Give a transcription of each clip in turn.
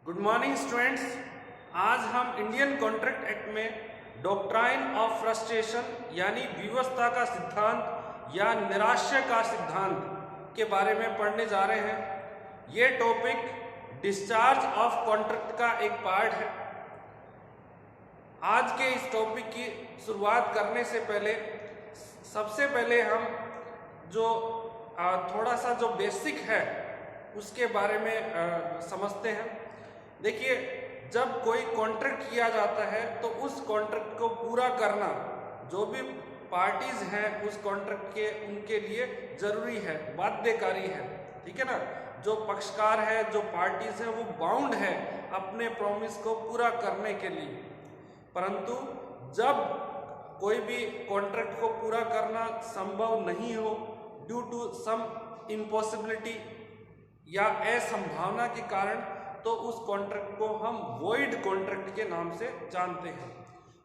Good morning students. आज हम Indian contract act में डॉक्ट्राइन ऑफ फ्रस्ट्रेशन यानी विवशता का सिद्धांत या निराश्य का सिद्धांत के बारे में पढ़ने जा रहे हैं। ये टॉपिक डिस्चार्ज ऑफ कॉन्ट्रैक्ट का एक पार्ट है। आज के इस टॉपिक की शुरुआत करने से पहले सबसे पहले हम जो थोड़ा सा जो बेसिक है उसके बारे में समझते हैं। देखिए, जब कोई कॉन्ट्रैक्ट किया जाता है तो उस कॉन्ट्रैक्ट को पूरा करना जो भी पार्टीज हैं उस कॉन्ट्रैक्ट के उनके लिए जरूरी है, बाध्यकारी है। ठीक है ना। जो पक्षकार है, जो पार्टीज हैं, वो बाउंड है अपने प्रॉमिस को पूरा करने के लिए। परंतु जब कोई भी कॉन्ट्रैक्ट को पूरा करना संभव नहीं हो ड्यू टू सम इम्पॉसिबिलिटी या असंभावना के कारण, तो उस कॉन्ट्रैक्ट को हम वॉइड कॉन्ट्रैक्ट के नाम से जानते हैं।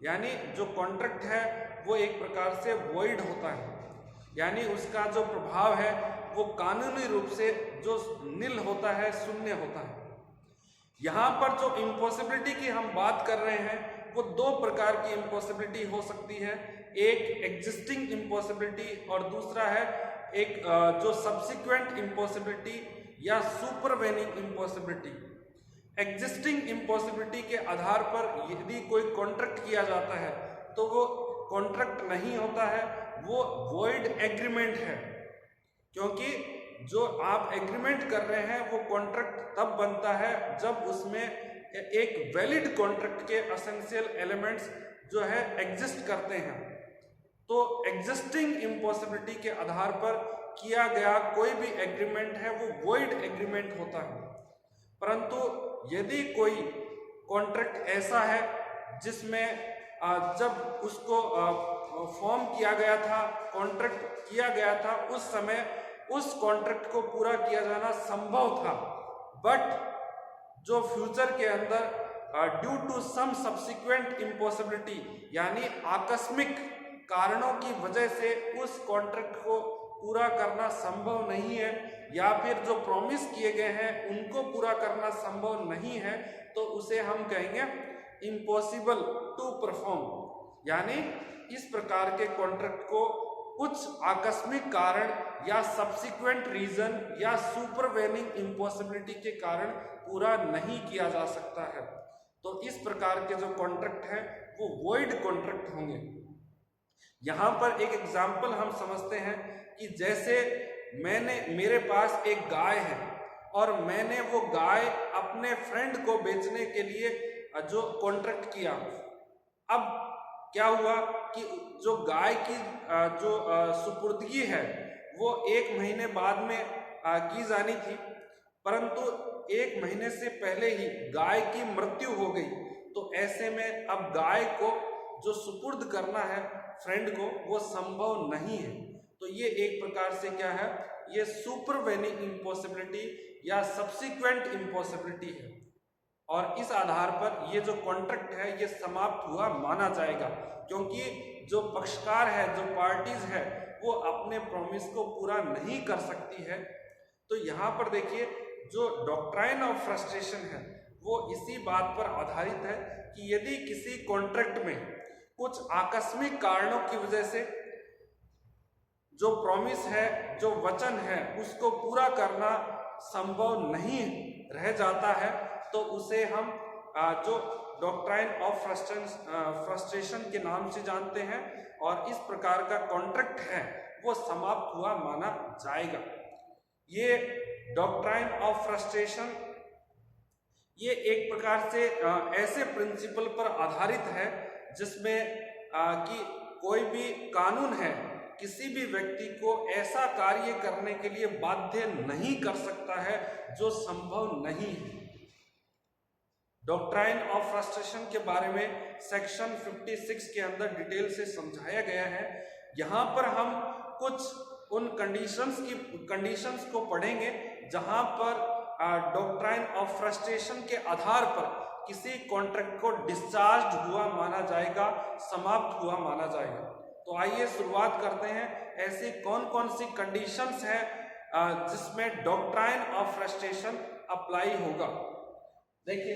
यानी जो कॉन्ट्रैक्ट है वो एक प्रकार से वॉइड होता है, यानी उसका जो प्रभाव है वो कानूनी रूप से जो निल होता है, शून्य होता है। यहाँ पर जो इम्पॉसिबिलिटी की हम बात कर रहे हैं वो दो प्रकार की इम्पॉसिबिलिटी हो सकती है। एक एग्जिस्टिंग इम्पॉसिबिलिटी और दूसरा है एक जो सब्सिक्वेंट इम्पॉसिबिलिटी या सुपरवेनिंग इम्पॉसिबिलिटी। एग्जिस्टिंग इम्पॉसिबिलिटी के आधार पर यदि कोई कॉन्ट्रैक्ट किया जाता है तो वो कॉन्ट्रैक्ट नहीं होता है, वो वॉइड एग्रीमेंट है। क्योंकि जो आप एग्रीमेंट कर रहे हैं वो कॉन्ट्रैक्ट तब बनता है जब उसमें एक वैलिड कॉन्ट्रैक्ट के एसेंशियल एलिमेंट्स जो है एग्जिस्ट करते हैं। तो एग्जिस्टिंग इम्पॉसिबिलिटी के आधार पर किया गया कोई भी एग्रीमेंट है वो वॉइड एग्रीमेंट होता है। परंतु यदि कोई कॉन्ट्रैक्ट ऐसा है जिसमें जब उसको फॉर्म किया गया था, कॉन्ट्रैक्ट किया गया था, उस समय उस कॉन्ट्रैक्ट को पूरा किया जाना संभव था, बट जो फ्यूचर के अंदर due to some subsequent impossibility यानी आकस्मिक कारणों की वजह से उस कॉन्ट्रैक्ट को पूरा करना संभव नहीं है, या फिर जो प्रॉमिस किए गए हैं उनको पूरा करना संभव नहीं है, तो उसे हम कहेंगे इम्पॉसिबल टू परफॉर्म। यानी इस प्रकार के कॉन्ट्रैक्ट को कुछ आकस्मिक कारण या सब्सिक्वेंट रीजन या सुपरवेनिंग इम्पॉसिबिलिटी के कारण पूरा नहीं किया जा सकता है। तो इस प्रकार के जो कॉन्ट्रैक्ट है वो वॉइड कॉन्ट्रैक्ट होंगे। यहाँ पर एक एग्जाम्पल हम समझते हैं कि जैसे मेरे पास एक गाय है और मैंने वो गाय अपने फ्रेंड को बेचने के लिए जो कॉन्ट्रैक्ट किया। अब क्या हुआ कि जो गाय की जो सुपुर्दगी है वो 1 महीने बाद में की जानी थी, परंतु 1 महीने से पहले ही गाय की मृत्यु हो गई। तो ऐसे में अब गाय को जो सुपुर्द करना है फ्रेंड को वो संभव नहीं है। तो ये एक प्रकार से क्या है, ये सुपरवेनिंग इम्पॉसिबिलिटी या सब्सिक्वेंट इम्पॉसिबिलिटी है। और इस आधार पर ये जो कॉन्ट्रैक्ट है ये समाप्त हुआ माना जाएगा, क्योंकि जो पक्षकार है, जो पार्टीज है, वो अपने प्रॉमिस को पूरा नहीं कर सकती है। तो यहाँ पर देखिए, जो डॉक्ट्राइन ऑफ फ्रस्ट्रेशन है वो इसी बात पर आधारित है कि यदि किसी कॉन्ट्रैक्ट में कुछ आकस्मिक कारणों की वजह से जो प्रॉमिस है, जो वचन है, उसको पूरा करना संभव नहीं रह जाता है, तो उसे हम जो डॉक्ट्राइन ऑफ फ्रस्ट्रेशन के नाम से जानते हैं, और इस प्रकार का कॉन्ट्रैक्ट है वो समाप्त हुआ माना जाएगा। ये डॉक्ट्राइन ऑफ फ्रस्ट्रेशन ये एक प्रकार से ऐसे प्रिंसिपल पर आधारित है जिसमें कि कोई भी कानून है किसी भी व्यक्ति को ऐसा कार्य करने के लिए बाध्य नहीं कर सकता है जो संभव नहीं है। डॉक्ट्राइन ऑफ फ्रस्ट्रेशन के बारे में सेक्शन 56 के अंदर डिटेल से समझाया गया है। यहाँ पर हम कुछ उन कंडीशंस को पढ़ेंगे जहाँ पर डॉक्ट्राइन ऑफ फ्रस्ट्रेशन के आधार पर किसी कॉन्ट्रैक्ट को डिस्चार्ज हुआ माना जाएगा, समाप्त हुआ माना जाएगा। तो आइए शुरुआत करते हैं, ऐसी कौन कौन सी कंडीशंस हैं जिसमें डॉक्ट्राइन ऑफ फ्रस्ट्रेशन अप्लाई होगा। देखिए,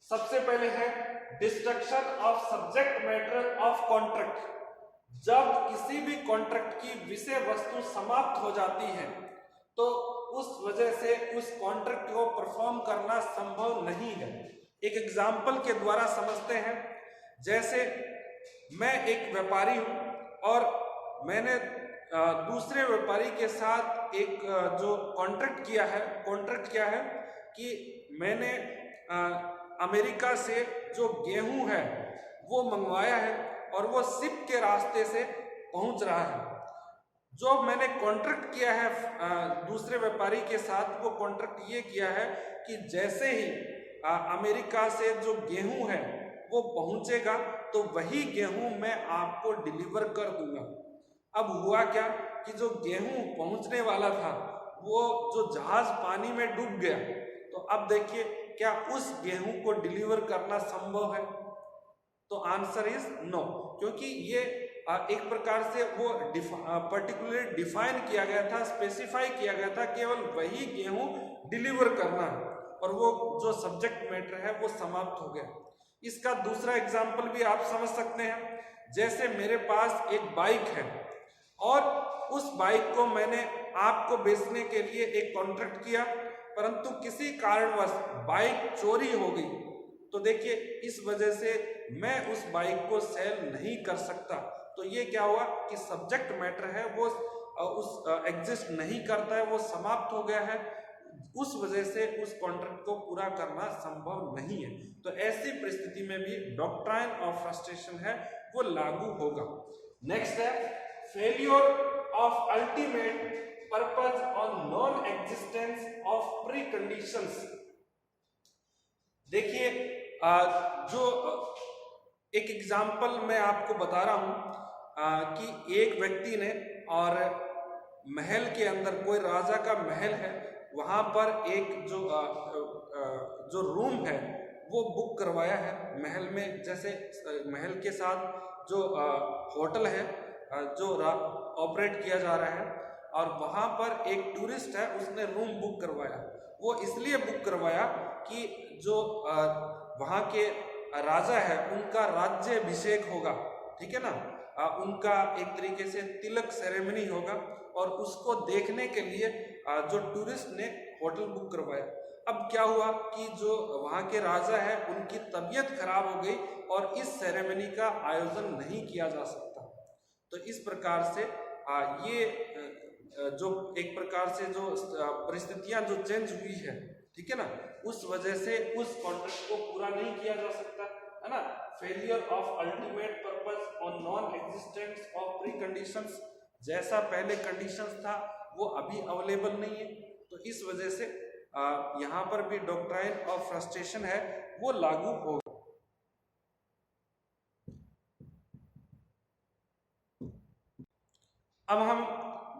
सबसे पहले है destruction of subject matter of contract. जब किसी भी कॉन्ट्रैक्ट की विषय वस्तु समाप्त हो जाती है तो उस वजह से उस कॉन्ट्रैक्ट को परफॉर्म करना संभव नहीं है। एक एग्जाम्पल के द्वारा समझते हैं। जैसे मैं एक व्यापारी हूं और मैंने दूसरे व्यापारी के साथ एक जो कॉन्ट्रैक्ट किया है, कॉन्ट्रैक्ट क्या है कि मैंने अमेरिका से जो गेहूं है वो मंगवाया है और वो शिप के रास्ते से पहुंच रहा है। जो मैंने कॉन्ट्रैक्ट किया है दूसरे व्यापारी के साथ, वो कॉन्ट्रैक्ट ये किया है कि जैसे ही अमेरिका से जो गेहूं है वो पहुंचेगा तो वही गेहूं मैं आपको डिलीवर कर दूंगा। अब हुआ क्या कि जो गेहूं पहुंचने वाला था वो जो जहाज पानी में डूब गया। तो अब देखिए, क्या उस गेहूं को डिलीवर करना संभव है? तो आंसर इज नो, क्योंकि ये एक प्रकार से वो पर्टिकुलरली डिफाइन किया गया था, स्पेसिफाई किया गया था, केवल वही गेहूं डिलीवर करना है और वो जो सब्जेक्ट मैटर है वो समाप्त हो गया। इसका दूसरा एग्जाम्पल भी आप समझ सकते हैं। जैसे मेरे पास एक बाइक है और उस बाइक को मैंने आपको बेचने के लिए एक कॉन्ट्रैक्ट किया, परंतु किसी कारणवश बाइक चोरी हो गई। तो देखिए, इस वजह से मैं उस बाइक को सेल नहीं कर सकता। तो ये क्या हुआ कि सब्जेक्ट मैटर है वो उस एग्जिस्ट नहीं करता है, वो समाप्त हो गया है। उस वजह से उस कॉन्ट्रैक्ट को पूरा करना संभव नहीं है। तो ऐसी परिस्थिति में भी डॉक्ट्राइन ऑफ फ्रस्ट्रेशन है वो लागू होगा। नेक्स्ट है failure of ultimate purpose on non existence of pre conditions. देखिए, जो एक एग्जाम्पल मैं आपको बता रहा हूं कि एक व्यक्ति ने और महल के अंदर, कोई राजा का महल है, वहां पर एक जो रूम है वो बुक करवाया है महल में। जैसे महल के साथ जो होटल है जो ऑपरेट किया जा रहा है, और वहां पर एक टूरिस्ट है, उसने रूम बुक करवाया। वो इसलिए बुक करवाया कि जो वहां के राजा है उनका राज्याभिषेक होगा, ठीक है ना, उनका एक तरीके से तिलक सेरेमनी होगा और उसको देखने के लिए जो टूरिस्ट ने होटल बुक करवाया। अब क्या हुआ कि जो वहाँ के राजा है उनकी तबीयत खराब हो गई और इस सेरेमनी का आयोजन नहीं किया जा सकता। तो इस प्रकार से ये जो एक प्रकार से जो परिस्थितियां जो चेंज हुई है, ठीक है ना, उस वजह से उस कॉन्ट्रैक्ट को पूरा नहीं किया जा सकता, है ना। Failure of ultimate purpose on non existence of pre conditions, जैसा पहले कंडीशंस था वो अभी अवेलेबल नहीं है। तो इस वजह से यहाँ पर भी डॉक्ट्राइन ऑफ फ्रस्ट्रेशन है वो लागू होगा। अब हम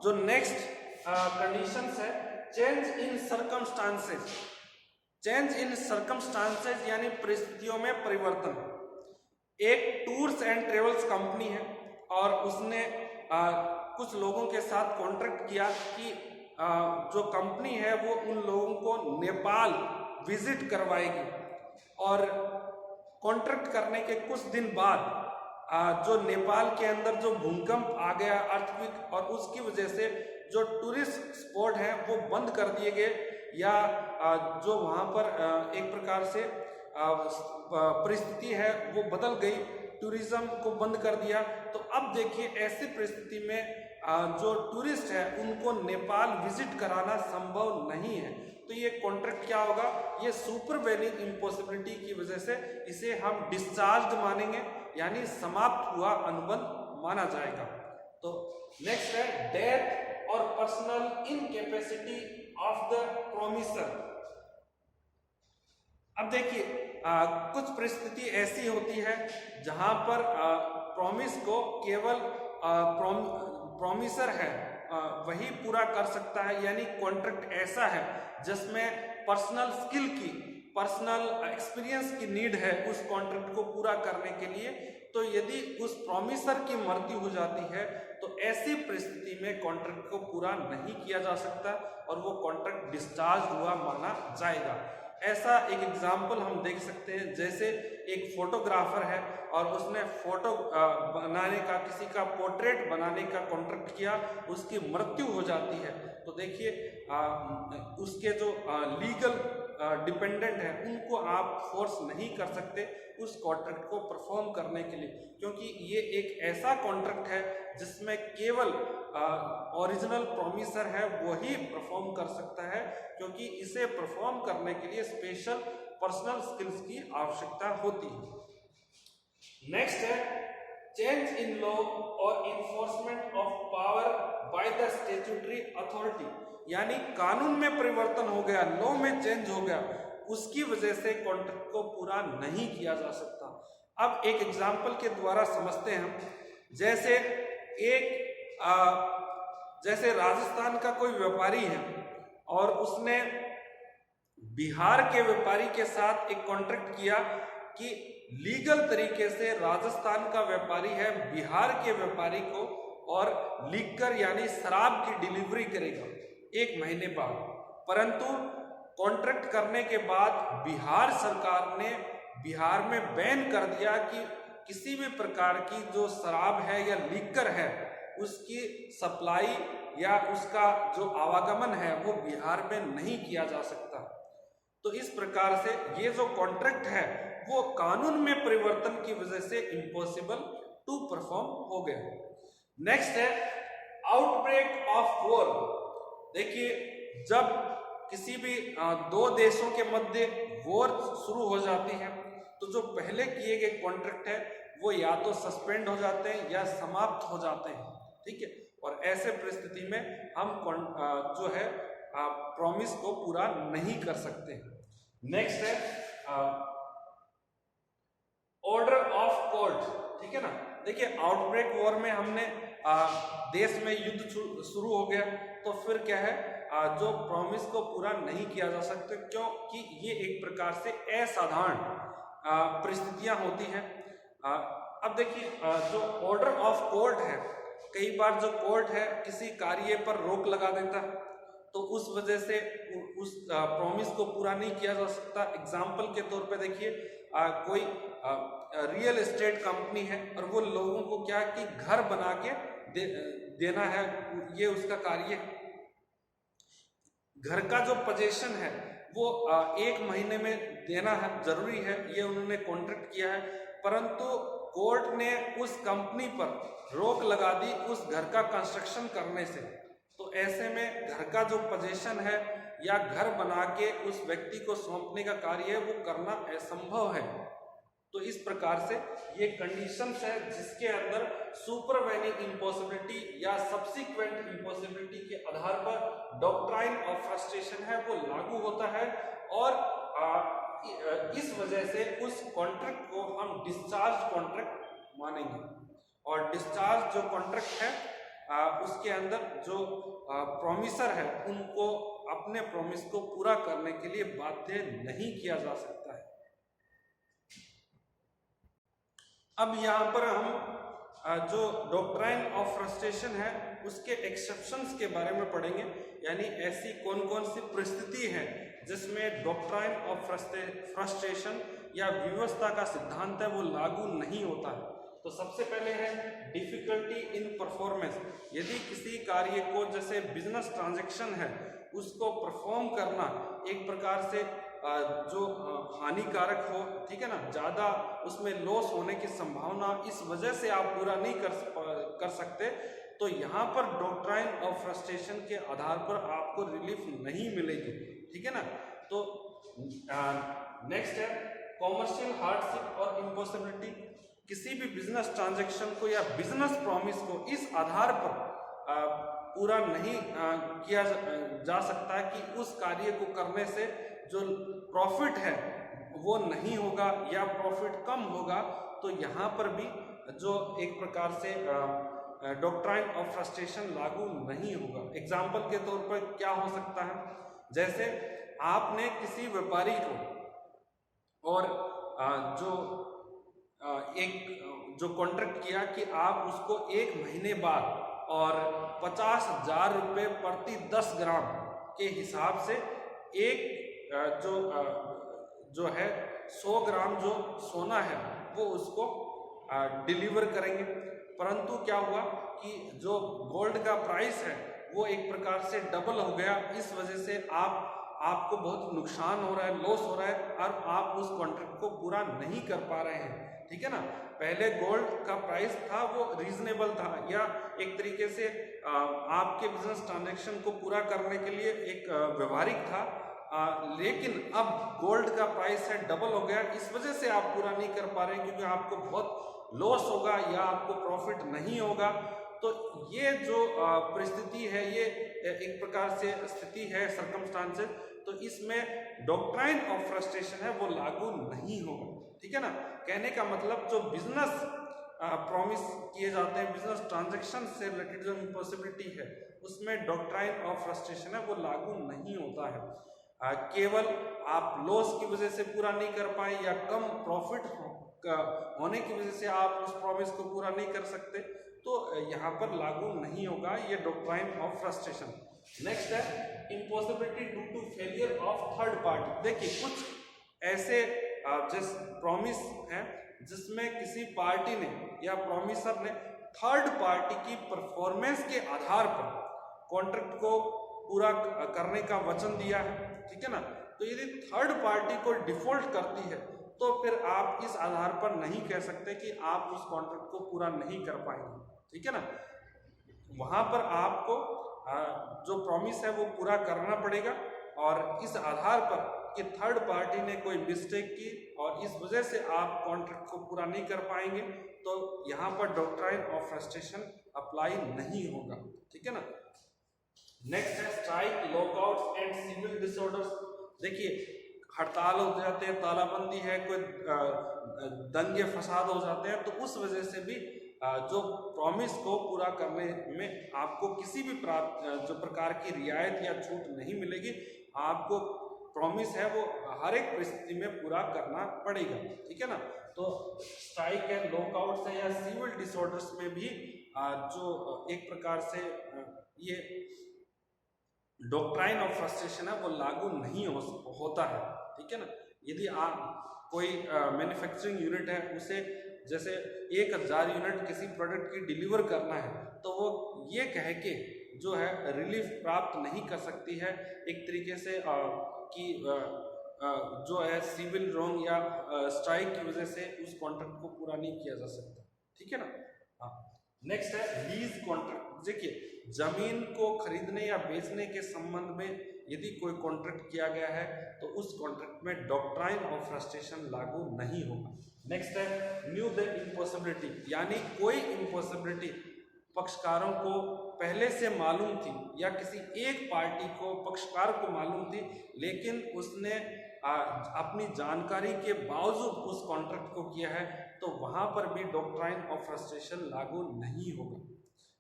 जो नेक्स्ट कंडीशंस है, change in circumstances. Change in circumstances यानी परिस्थितियों में परिवर्तन। एक टूर्स एंड ट्रेवल्स कंपनी है और उसने कुछ लोगों के साथ कॉन्ट्रैक्ट किया कि जो कंपनी है वो उन लोगों को नेपाल विजिट करवाएगी, और कॉन्ट्रैक्ट करने के कुछ दिन बाद जो नेपाल के अंदर जो भूकंप आ गया, अर्थक्वेक, और उसकी वजह से जो टूरिस्ट स्पॉट हैं वो बंद कर दिए गए, या जो वहाँ पर एक प्रकार से परिस्थिति है वो बदल गई, टूरिज्म को बंद कर दिया। तो अब देखिए, ऐसी परिस्थिति में जो टूरिस्ट है उनको नेपाल विजिट कराना संभव नहीं है। तो ये कॉन्ट्रैक्ट क्या होगा, ये सुपरवेनिंग इम्पॉसिबिलिटी की वजह से इसे हम डिस्चार्ज मानेंगे, यानी समाप्त हुआ अनुबंध माना जाएगा। तो नेक्स्ट है डेथ और personal incapacity of the promisor. अब देखिए, कुछ परिस्थिति ऐसी होती है जहां पर प्रॉमिस को केवल प्रोमिसर है वही पूरा कर सकता है, यानी कॉन्ट्रैक्ट ऐसा है जिसमें पर्सनल स्किल की, पर्सनल एक्सपीरियंस की नीड है उस कॉन्ट्रैक्ट को पूरा करने के लिए। तो यदि उस प्रोमिसर की मृत्यु हो जाती है तो ऐसी परिस्थिति में कॉन्ट्रैक्ट को पूरा नहीं किया जा सकता और वो कॉन्ट्रैक्ट डिस्चार्ज हुआ माना जाएगा। ऐसा एक एग्जाम्पल हम देख सकते हैं, जैसे एक फोटोग्राफर है और उसने फोटो बनाने का, किसी का पोर्ट्रेट बनाने का कॉन्ट्रैक्ट किया, उसकी मृत्यु हो जाती है, तो देखिए उसके जो लीगल डिपेंडेंट है उनको आप फोर्स नहीं कर सकते उस कॉन्ट्रैक्ट को परफॉर्म करने के लिए, क्योंकि ये एक ऐसा कॉन्ट्रैक्ट है जिसमें केवल ओरिजिनल प्रॉमिसर है वही परफॉर्म कर सकता है, क्योंकि इसे परफॉर्म करने के लिए स्पेशल पर्सनल स्किल्स की आवश्यकता होती है। नेक्स्ट है चेंज इन लॉ और enforcement of power by the statutory authority, यानी कानून में परिवर्तन हो गया, लॉ में चेंज हो गया, उसकी वजह से कॉन्ट्रैक्ट को पूरा नहीं किया जा सकता। अब एक एग्जाम्पल के द्वारा समझते हैं हम, जैसे जैसे राजस्थान का कोई व्यापारी है और उसने बिहार के व्यापारी के साथ एक कॉन्ट्रैक्ट किया कि लीगल तरीके से राजस्थान का व्यापारी है बिहार के व्यापारी को और लिकर यानी शराब की डिलीवरी करेगा 1 महीने बाद, परंतु कॉन्ट्रैक्ट करने के बाद बिहार सरकार ने बिहार में बैन कर दिया कि किसी भी प्रकार की जो शराब है या लिकर है उसकी सप्लाई या उसका जो आवागमन है वो बिहार में नहीं किया जा सकता। तो इस प्रकार से ये जो कॉन्ट्रैक्ट है वो कानून में परिवर्तन की वजह से इम्पॉसिबल टू परफॉर्म हो गया। नेक्स्ट है आउटब्रेक ऑफ वॉर। देखिए जब किसी भी दो देशों के मध्य वॉर शुरू हो जाती है तो जो पहले किए गए कॉन्ट्रैक्ट है वो या तो सस्पेंड हो जाते हैं या समाप्त हो जाते हैं, ठीक है, और ऐसे परिस्थिति में हम जो है प्रॉमिस को पूरा नहीं कर सकते। नेक्स्ट है ऑर्डर ऑफ कोर्ट, ठीक है ना। देखिए आउटब्रेक वॉर में हमने देश में युद्ध शुरू हो गया तो फिर क्या है जो प्रॉमिस को पूरा नहीं किया जा सकता, क्योंकि ये एक प्रकार से असाधारण परिस्थितियां होती हैं। अब देखिए जो ऑर्डर ऑफ कोर्ट है, कई बार जो कोर्ट है किसी कार्य पर रोक लगा देता है तो उस वजह से उस प्रॉमिस को पूरा नहीं किया जा सकता। एग्जाम्पल के तौर पे देखिए कोई रियल एस्टेट कंपनी है और वो लोगों को क्या कि घर बना के देना है, ये उसका कार्य। घर का जो पोजीशन है वो 1 महीने में देना है, जरूरी है, ये उन्होंने कॉन्ट्रैक्ट किया है, परंतु कोर्ट ने उस कंपनी पर रोक लगा दी उस घर का कंस्ट्रक्शन करने से। तो ऐसे में घर का जो पोजीशन है या घर बना के उस व्यक्ति को सौंपने का कार्य है वो करना असंभव है। तो इस प्रकार से ये कंडीशंस है जिसके अंदर सुपरवेनिंग इम्पॉसिबिलिटी या सब्सिक्वेंट इम्पॉसिबिलिटी के आधार पर डॉक्ट्राइन ऑफ फ्रस्ट्रेशन है वो लागू होता है और इस वजह से उस कॉन्ट्रैक्ट को हम डिस्चार्ज कॉन्ट्रैक्ट मानेंगे। और डिस्चार्ज जो कॉन्ट्रैक्ट है उसके अंदर जो प्रॉमिसर है उनको अपने प्रॉमिस को पूरा करने के लिए बाध्य नहीं किया जा सकता है। अब यहाँ पर हम जो डॉक्ट्राइन ऑफ फ्रस्ट्रेशन है उसके एक्सेप्शंस के बारे में पढ़ेंगे, यानी ऐसी कौन कौन सी परिस्थिति है जिसमें डॉक्ट्राइन ऑफ फ्रस्ट्रेशन या विवशता का सिद्धांत है वो लागू नहीं होता है। तो सबसे पहले है डिफिकल्टी इन परफॉर्मेंस। यदि किसी कार्य को जैसे बिजनेस ट्रांजैक्शन है उसको परफॉर्म करना एक प्रकार से जो हानिकारक हो, ठीक है ना, ज़्यादा उसमें लॉस होने की संभावना, इस वजह से आप पूरा नहीं कर सकते, तो यहाँ पर डॉक्ट्राइन ऑफ फ्रस्ट्रेशन के आधार पर आपको रिलीफ नहीं मिलेगी, ठीक है ना। तो नेक्स्ट है कॉमर्शियल हार्डशिप और इम्पॉसिबिलिटी। किसी भी बिजनेस ट्रांजैक्शन को या बिजनेस प्रॉमिस को इस आधार पर पूरा नहीं किया जा सकता कि उस कार्य को करने से जो प्रॉफिट है वो नहीं होगा या प्रॉफिट कम होगा, तो यहाँ पर भी जो एक प्रकार से डॉक्ट्राइन ऑफ फ्रस्ट्रेशन लागू नहीं होगा। एग्जाम्पल के तौर पर क्या हो सकता है, जैसे आपने किसी व्यापारी को और जो कॉन्ट्रैक्ट किया कि आप उसको 1 महीने बाद और 50,000 रुपये प्रति 10 ग्राम के हिसाब से एक जो है 100 ग्राम जो सोना है वो उसको डिलीवर करेंगे। परंतु क्या हुआ कि जो गोल्ड का प्राइस है वो एक प्रकार से डबल हो गया। इस वजह से आपको बहुत नुकसान हो रहा है, लॉस हो रहा है और आप उस कॉन्ट्रैक्ट को पूरा नहीं कर पा रहे हैं। ठीक है ना। पहले गोल्ड का प्राइस था वो रीजनेबल था या एक तरीके से आपके बिजनेस ट्रांजैक्शन को पूरा करने के लिए एक व्यवहारिक था, लेकिन अब गोल्ड का प्राइस है डबल हो गया। इस वजह से आप पूरा नहीं कर पा रहे हैं क्योंकि आपको बहुत लॉस होगा या आपको प्रॉफिट नहीं होगा। तो ये जो परिस्थिति है ये एक प्रकार से स्थिति है, सर्कमस्टांसेस, तो इसमें डॉक्ट्राइन ऑफ फ्रस्ट्रेशन है वो लागू नहीं होगा। ठीक है ना। कहने का मतलब जो बिजनेस प्रॉमिस किए जाते हैं, बिजनेस ट्रांजैक्शन से रिलेटेड जो इम्पॉसिबिलिटी है उसमें डॉक्ट्राइन ऑफ फ्रस्ट्रेशन है वो लागू नहीं होता है। केवल आप लॉस की वजह से पूरा नहीं कर पाए या कम प्रॉफिट होने की वजह से आप उस प्रॉमिस को पूरा नहीं कर सकते तो यहाँ पर लागू नहीं होगा ये डॉक्ट्राइन ऑफ फ्रस्ट्रेशन। नेक्स्ट है impossibility due to failure of third party. देखिए कुछ ऐसे जिस प्रॉमिस हैं जिसमें किसी पार्टी ने या प्रॉमिसर ने थर्ड पार्टी की परफॉर्मेंस के आधार पर कॉन्ट्रैक्ट को पूरा करने का वचन दिया है। ठीक है ना। तो यदि थर्ड पार्टी को डिफॉल्ट करती है तो फिर आप इस आधार पर नहीं कह सकते कि आप उस कॉन्ट्रैक्ट को पूरा नहीं कर पाएंगे। ठीक है ना। वहां पर आपको जो प्रॉमिस है वो पूरा करना पड़ेगा और इस आधार पर कि थर्ड पार्टी ने कोई मिस्टेक की और इस वजह से आप कॉन्ट्रैक्ट को पूरा नहीं कर पाएंगे तो यहाँ पर डॉक्ट्राइन ऑफ फ्रस्ट्रेशन अप्लाई नहीं होगा। ठीक है ना। नेक्स्ट है strike, lockouts and civil disorders. देखिए हड़ताल हो जाते हैं, तालाबंदी है, कोई दंगे फसाद हो जाते हैं तो उस वजह से भी जो प्रॉमिस को पूरा करने में आपको किसी भी जो प्रकार की रियायत या छूट नहीं मिलेगी। आपको प्रॉमिस है वो हर एक परिस्थिति में पूरा करना पड़ेगा। ठीक है ना। तो स्ट्राइक है, लॉकआउट्स है या सिविल डिसऑर्डर्स में भी जो एक प्रकार से ये डॉक्ट्राइन ऑफ फ्रस्ट्रेशन है वो लागू नहीं होता है। ठीक है ना। यदि आप कोई मैन्युफैक्चरिंग यूनिट है उसे जैसे 1000 यूनिट किसी प्रोडक्ट की डिलीवर करना है तो वो ये कह के जो है रिलीफ प्राप्त नहीं कर सकती है एक तरीके से कि जो है सिविल रॉन्ग या स्ट्राइक की वजह से उस कॉन्ट्रैक्ट को पूरा नहीं किया जा सकता। ठीक है ना। हाँ। नेक्स्ट है लीज कॉन्ट्रैक्ट। देखिए जमीन को खरीदने या बेचने के संबंध में यदि कोई कॉन्ट्रैक्ट किया गया है तो उस कॉन्ट्रैक्ट में डॉक्ट्राइन ऑफ फ्रस्ट्रेशन लागू नहीं होगा। नेक्स्ट है न्यू द इम्पॉसिबिलिटी, यानी कोई इम्पॉसिबिलिटी पक्षकारों को पहले से मालूम थी या किसी एक पार्टी को पक्षकार को मालूम थी लेकिन उसने अपनी जानकारी के बावजूद उस कॉन्ट्रैक्ट को किया है तो वहां पर भी डॉक्ट्राइन ऑफ फ्रस्ट्रेशन लागू नहीं होगा।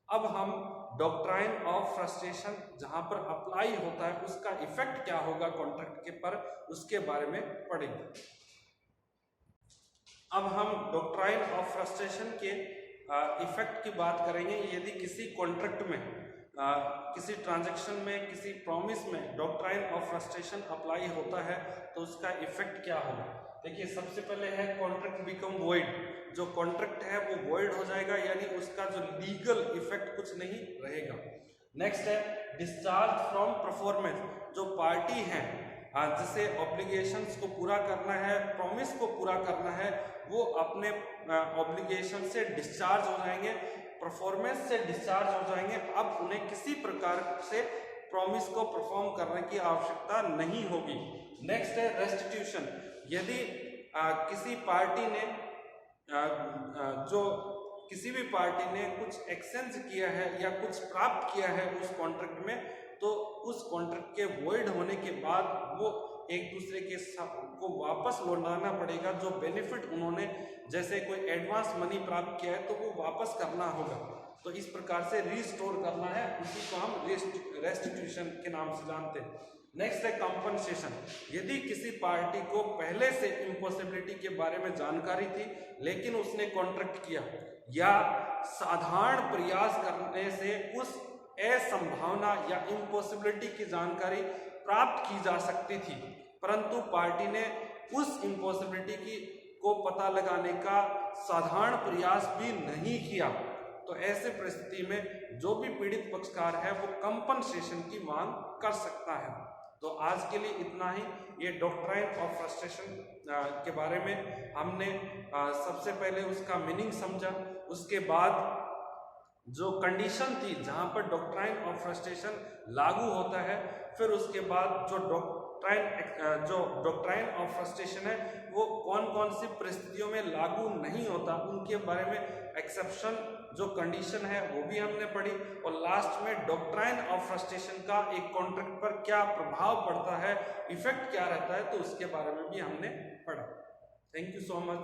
अब हम डॉक्ट्राइन ऑफ फ्रस्ट्रेशन जहां पर अप्लाई होता है उसका इफेक्ट क्या होगा कॉन्ट्रैक्ट के पर उसके बारे में पढ़ेंगे। अब हम डॉक्ट्राइन ऑफ फ्रस्ट्रेशन के इफेक्ट की बात करेंगे। यदि किसी कॉन्ट्रैक्ट में किसी ट्रांजैक्शन में किसी प्रॉमिस में डॉक्ट्राइन ऑफ फ्रस्ट्रेशन अप्लाई होता है तो उसका इफेक्ट क्या होगा। देखिए सबसे पहले है कॉन्ट्रैक्ट बिकम वॉइड। जो कॉन्ट्रैक्ट है वो वॉइड हो जाएगा यानी उसका जो लीगल इफेक्ट कुछ नहीं रहेगा। नेक्स्ट है डिस्चार्ज फ्रॉम परफॉर्मेंस। जो पार्टी है जिसे ऑब्लिगेशंस को पूरा करना है, प्रॉमिस को पूरा करना है, वो अपने ऑब्लिगेशन से डिस्चार्ज हो जाएंगे, परफॉर्मेंस से डिस्चार्ज हो जाएंगे। अब उन्हें किसी प्रकार से प्रॉमिस को परफॉर्म करने की आवश्यकता नहीं होगी। नेक्स्ट है रेस्टिट्यूशन। यदि किसी पार्टी ने किसी भी पार्टी ने कुछ एक्सचेंज किया है या कुछ प्राप्त किया है उस कॉन्ट्रैक्ट में तो उस कॉन्ट्रैक्ट के वॉइड होने के बाद वो एक दूसरे के को वापस लौटाना पड़ेगा। जो बेनिफिट उन्होंने जैसे कोई एडवांस मनी प्राप्त किया है तो वो वापस करना होगा। तो इस प्रकार से रिस्टोर करना है, उसी को हम रेस्टिट्यूशन के नाम से जानते हैं। नेक्स्ट है कंपनसेशन। यदि किसी पार्टी को पहले से इम्पॉसिबिलिटी के बारे में जानकारी थी लेकिन उसने कॉन्ट्रैक्ट किया या साधारण प्रयास करने से उस असंभावना या इम्पॉसिबिलिटी की जानकारी प्राप्त की जा सकती थी परंतु पार्टी ने उस इम्पॉसिबिलिटी को पता लगाने का साधारण प्रयास भी नहीं किया। तो ऐसे परिस्थिति में जो भी पीड़ित पक्षकार है वो कंपनसेशन की मांग कर सकता है। तो आज के लिए इतना ही। ये डॉक्ट्राइन ऑफ फ्रस्ट्रेशन के बारे में हमने सबसे पहले उसका मीनिंग समझा, उसके बाद जो कंडीशन थी जहां पर डॉक्ट्राइन ऑफ फ्रस्ट्रेशन लागू होता है, फिर उसके बाद जो डॉक्ट्राइन ऑफ फ्रस्ट्रेशन है वो कौन कौन सी परिस्थितियों में लागू नहीं होता, उनके बारे में एक्सेप्शन जो कंडीशन है वो भी हमने पढ़ी, और लास्ट में डॉक्ट्राइन ऑफ फ्रस्ट्रेशन का एक कॉन्ट्रैक्ट पर क्या प्रभाव पड़ता है, इफेक्ट क्या रहता है, तो उसके बारे में भी हमने पढ़ा। Thank you so much.